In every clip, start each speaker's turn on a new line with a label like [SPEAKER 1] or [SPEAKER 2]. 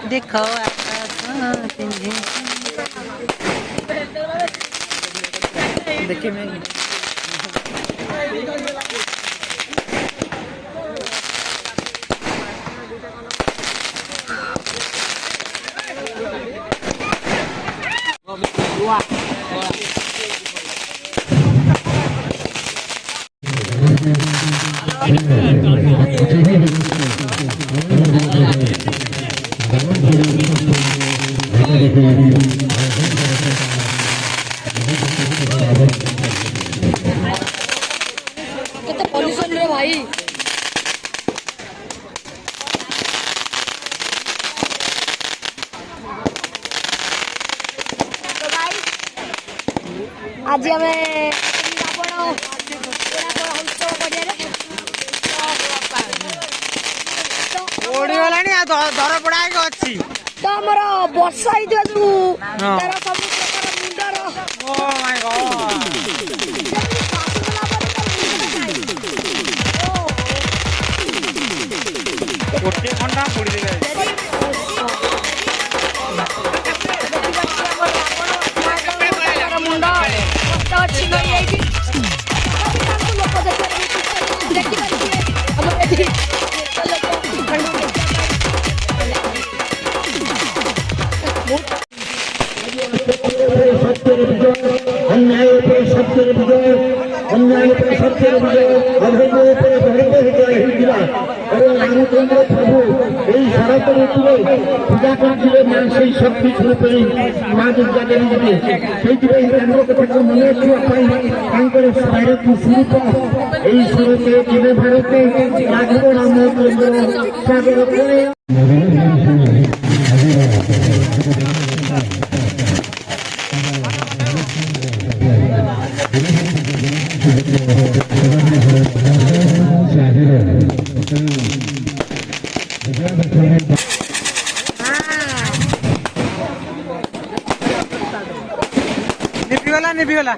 [SPEAKER 1] देखो देखिए मैं आज आम दर पड़ा अच्छी तो आमर वर्षा जो सब प्रकार मुंडर
[SPEAKER 2] गोटे घंटा पोड़ी देले
[SPEAKER 1] मुंड अच्छी नहीं है लोक देखिए
[SPEAKER 3] अन्याय पर सत्यर विजय अन्याय पर सत्यर विजय अधर्म पर धर्म विजय होगा और रामचंद्र प्रभु यही शरत ऋतुरे पूजा करते मानसिक शक्ति स्वरूप माँ दुर्गा देवी से मन रखा स्मारक स्वरूप यही स्वरूप दिव्य भारत राघव रामचंद्र सागर करे
[SPEAKER 2] निभिगला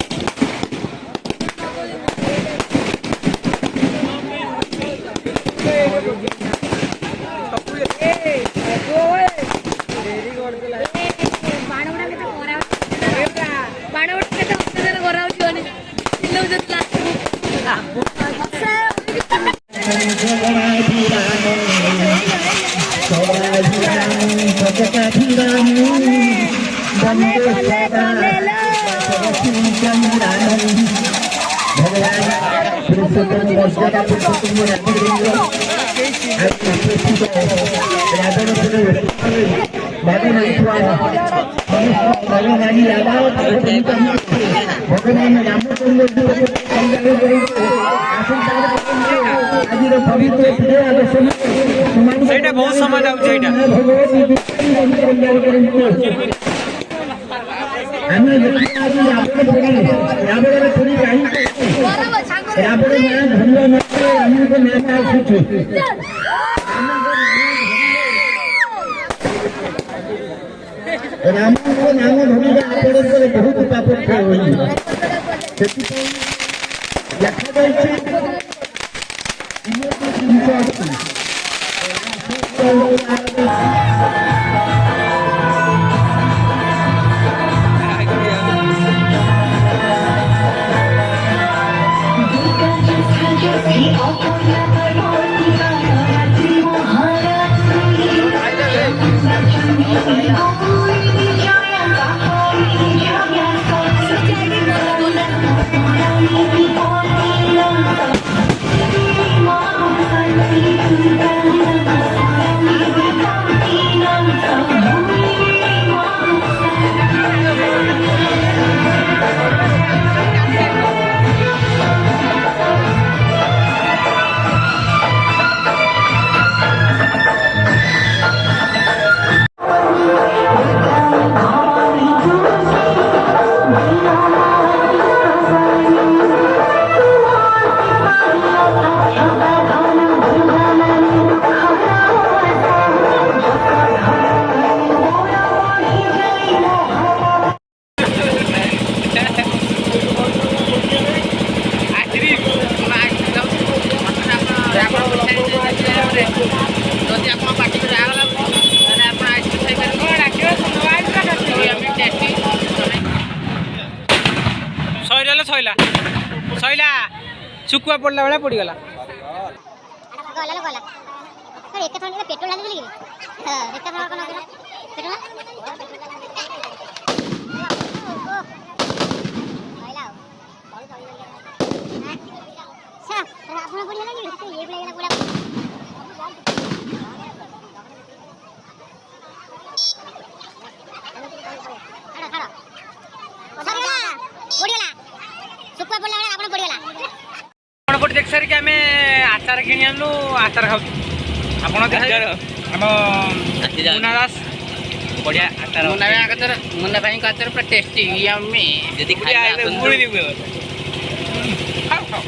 [SPEAKER 2] ସେଇଟା ବହୁତ ସମୟ ଯାଉଛି ଏଇଟା
[SPEAKER 3] ଆମେ ରାବଣର ପୋଡ଼ି କାହିଁକି ରାବଣ ନାଁ ଧନ୍ୟ ନକଲେ ଆମକୁ ନାମ ଆସୁଛୁ ରାମଙ୍କ ନାମ ଧରିବା ଆପଣଙ୍କର ବହୁତ ପାପ କ୍ଷୟ ହୋଇଯିବ ସେଥିପାଇଁ ଲେଖାଯାଇଛି ତିନୋଟି ଜିନିଷ ଅଛି
[SPEAKER 2] सैला शुकुआ पड़ला बेला पड़गला
[SPEAKER 4] पेट्रोल
[SPEAKER 2] देख सारी आम आचार कि आनु आचार खाऊ मुन्ना दास बढ़िया आचार
[SPEAKER 4] मुन्ना भाई का आचार पूरा टेस्टी यम्मी
[SPEAKER 2] खाओ खाओ